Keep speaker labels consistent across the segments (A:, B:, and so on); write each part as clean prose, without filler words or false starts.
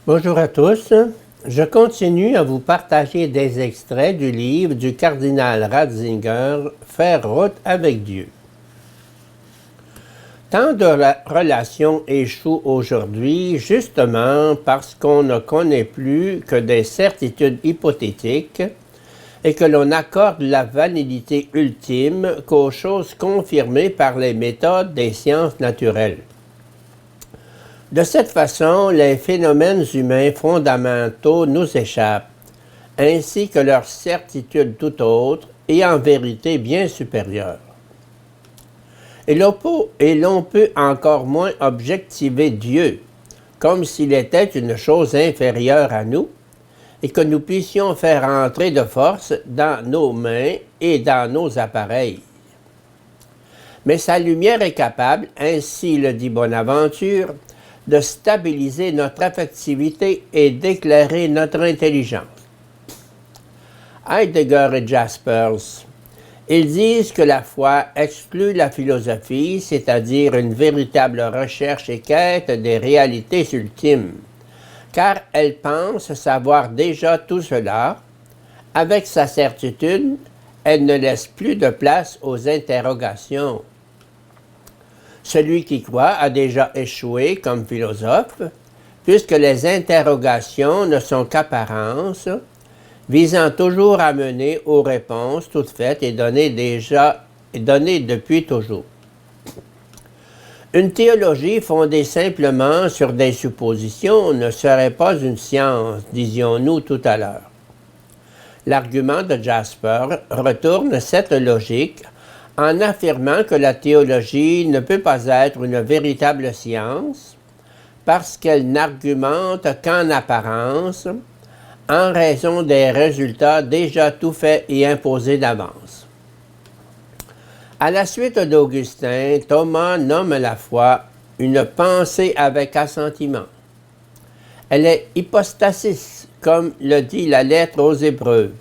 A: Bonjour à tous. Je continue à vous partager des extraits du livre du cardinal Ratzinger, Faire route avec Dieu. Tant de relations échouent aujourd'hui justement parce qu'on ne connaît plus que des certitudes hypothétiques et que l'on accorde la validité ultime qu'aux choses confirmées par les méthodes des sciences naturelles. De cette façon, les phénomènes humains fondamentaux nous échappent, ainsi que leurs certitudes tout autres et en vérité bien supérieures. Et l'on peut encore moins objectiver Dieu, comme s'il était une chose inférieure à nous, et que nous puissions faire entrer de force dans nos mains et dans nos appareils. Mais sa lumière est capable, ainsi le dit Bonaventure, de stabiliser notre affectivité et d'éclairer notre intelligence. Heidegger et Jaspers, ils disent que la foi exclut la philosophie, c'est-à-dire une véritable recherche et quête des réalités ultimes, car elle pense savoir déjà tout cela. Avec sa certitude, elle ne laisse plus de place aux interrogations. Celui qui croit a déjà échoué comme philosophe, puisque les interrogations ne sont qu'apparences, visant toujours à mener aux réponses toutes faites et données depuis toujours. Une théologie fondée simplement sur des suppositions ne serait pas une science, disions-nous tout à l'heure. L'argument de Jasper retourne cette logique en affirmant que la théologie ne peut pas être une véritable science parce qu'elle n'argumente qu'en apparence en raison des résultats déjà tout faits et imposés d'avance. À la suite d'Augustin, Thomas nomme la foi une pensée avec assentiment. Elle est hypostasis, comme le dit la lettre aux Hébreux.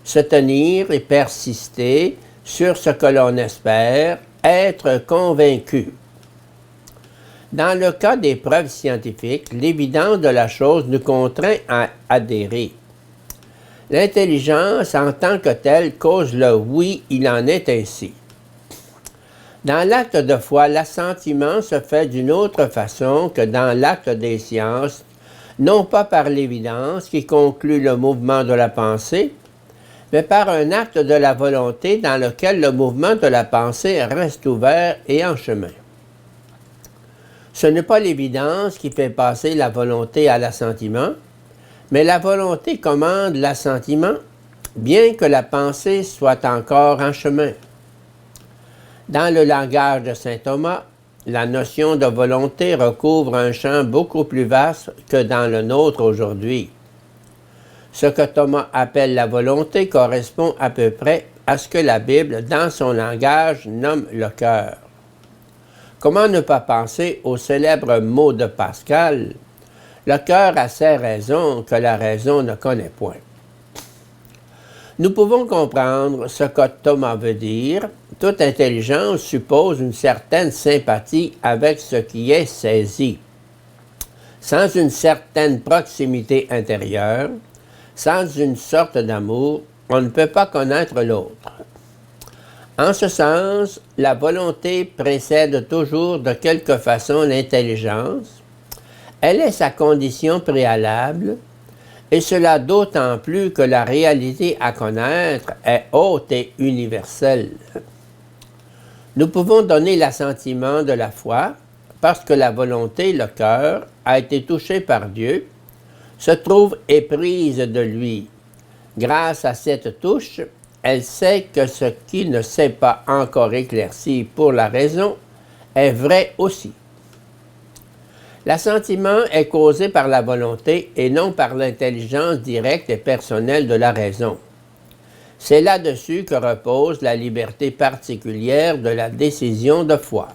A: Se tenir et persister sur ce que l'on espère, être convaincu. Dans le cas des preuves scientifiques, l'évidence de la chose nous contraint à adhérer. L'intelligence en tant que telle cause le oui, il en est ainsi. Dans l'acte de foi, l'assentiment se fait d'une autre façon que dans l'acte des sciences, non pas par l'évidence qui conclut le mouvement de la pensée, mais par un acte de la volonté dans lequel le mouvement de la pensée reste ouvert et en chemin. Ce n'est pas l'évidence qui fait passer la volonté à l'assentiment, mais la volonté commande l'assentiment, bien que la pensée soit encore en chemin. Dans le langage de saint Thomas, la notion de volonté recouvre un champ beaucoup plus vaste que dans le nôtre aujourd'hui. Ce que Thomas appelle la volonté correspond à peu près à ce que la Bible, dans son langage, nomme le cœur. Comment ne pas penser au célèbre mot de Pascal « Le cœur a ses raisons que la raison ne connaît point ». Nous pouvons comprendre ce que Thomas veut dire. Toute intelligence suppose une certaine sympathie avec ce qui est saisi. Sans une certaine proximité intérieure, sans une sorte d'amour, on ne peut pas connaître l'autre. En ce sens, la volonté précède toujours de quelque façon l'intelligence. Elle est sa condition préalable, et cela d'autant plus que la réalité à connaître est haute et universelle. Nous pouvons donner l'assentiment de la foi parce que la volonté, le cœur, a été touchée par Dieu, se trouve éprise de lui. Grâce à cette touche, elle sait que ce qui ne s'est pas encore éclairci pour la raison est vrai aussi. L'assentiment est causé par la volonté et non par l'intelligence directe et personnelle de la raison. C'est là-dessus que repose la liberté particulière de la décision de foi.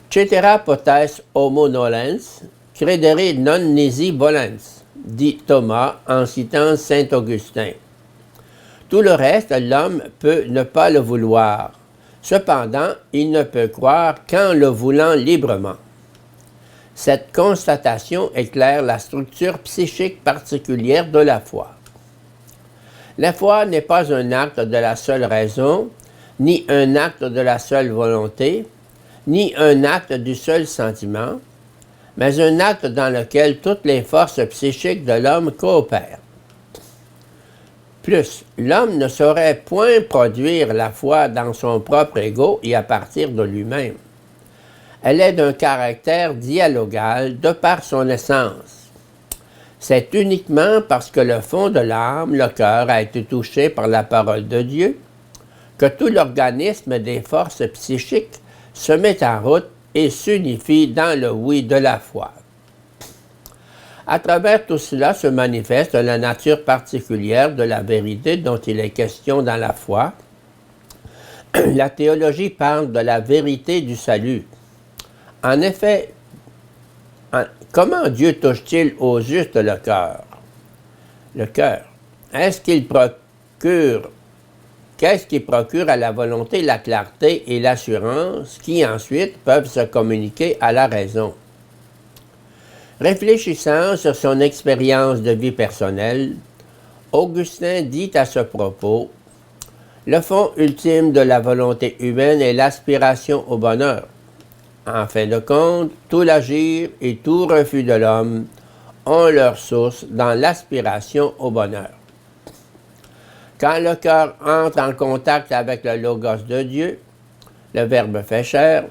A: Cetera potes homo nolens, credere non nisi volens, dit Thomas en citant saint Augustin. Tout le reste, l'homme peut ne pas le vouloir. Cependant, il ne peut croire qu'en le voulant librement. Cette constatation éclaire la structure psychique particulière de la foi. La foi n'est pas un acte de la seule raison, ni un acte de la seule volonté, ni un acte du seul sentiment, mais un acte dans lequel toutes les forces psychiques de l'homme coopèrent. Plus, l'homme ne saurait point produire la foi dans son propre ego et à partir de lui-même. Elle est d'un caractère dialogal de par son essence. C'est uniquement parce que le fond de l'âme, le cœur, a été touché par la parole de Dieu, que tout l'organisme des forces psychiques se met en route et s'unifie dans le oui de la foi. À travers tout cela se manifeste la nature particulière de la vérité dont il est question dans la foi. La théologie parle de la vérité du salut. En effet, comment Dieu touche-t-il au juste le cœur? Le cœur. Qu'est-ce qui procure à la volonté la clarté et l'assurance qui ensuite peuvent se communiquer à la raison? Réfléchissant sur son expérience de vie personnelle, Augustin dit à ce propos: « Le fond ultime de la volonté humaine est l'aspiration au bonheur. En fin de compte, tout l'agir et tout refus de l'homme ont leur source dans l'aspiration au bonheur. Quand le cœur entre en contact avec le Logos de Dieu, le Verbe fait chair,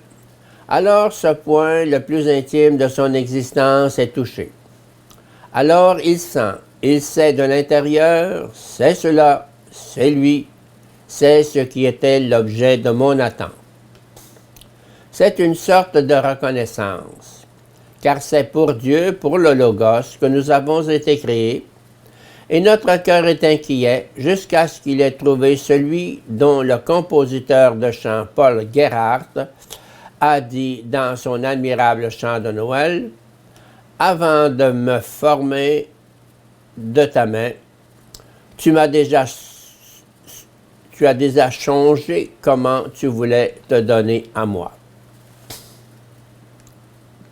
A: alors ce point le plus intime de son existence est touché. Alors il sent, il sait de l'intérieur, c'est cela, c'est lui, c'est ce qui était l'objet de mon attente. C'est une sorte de reconnaissance, car c'est pour Dieu, pour le Logos, que nous avons été créés, et notre cœur est inquiet jusqu'à ce qu'il ait trouvé celui dont le compositeur de chant Paul Gerhardt a dit dans son admirable chant de Noël: « Avant de me former de ta main, tu as déjà changé comment tu voulais te donner à moi. »